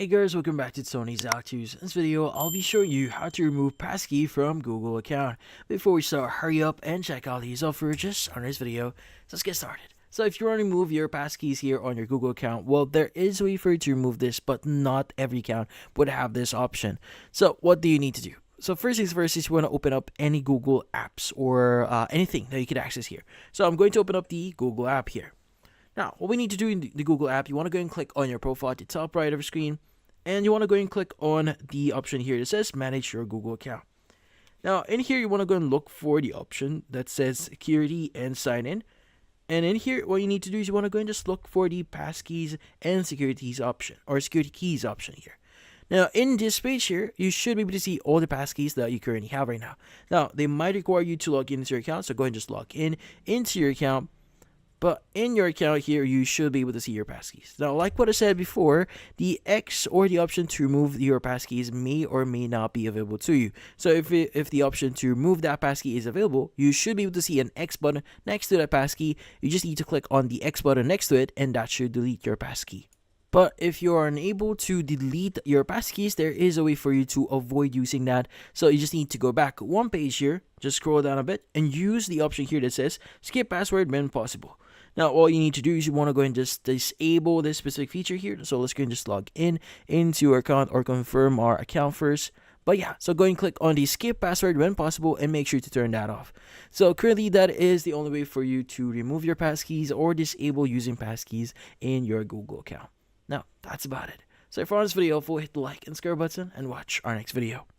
Hey guys, welcome back to Tony's Actus. In this video, I'll be showing you how to remove Passkey from Google account. Before we start, hurry up and check out the software just on this video. So let's get started. So if you want to remove your passkeys here on your Google account, well, there is a way for you to remove this, but not every account would have this option. So what do you need to do? So first things first is you want to open up any Google apps or anything that you could access here. So I'm going to open up the Google app here. Now, what we need to do in the Google app, you want to go and click on your profile at the top right of the screen. And you want to go and click on the option here that says manage your Google account. Now in here you want to go and look for the option that says security and sign in. And in here what you need to do is you want to go and just look for the passkeys and securities option or security keys option here. Now in this page here you should be able to see all the passkeys that you currently have right now. Now they might require you to log into your account, so go ahead and just log in into your account. But in your account here, you should be able to see your passkeys. Now, like what I said before, the X or the option to remove your passkeys may or may not be available to you. So if the option to remove that passkey is available, you should be able to see an X button next to that passkey. You just need to click on the X button next to it, and that should delete your passkey. But if you are unable to delete your passkeys, there is a way for you to avoid using that. So you just need to go back one page here, just scroll down a bit, and use the option here that says skip password when possible. Now, all you need to do is you want to go and just disable this specific feature here. So let's go and just log in into our account or confirm our account first. But yeah, so go and click on the skip password when possible and make sure to turn that off. So currently that is the only way for you to remove your passkeys or disable using passkeys in your Google account. Now, that's about it. So if you found this video helpful, hit the like and subscribe button and watch our next video.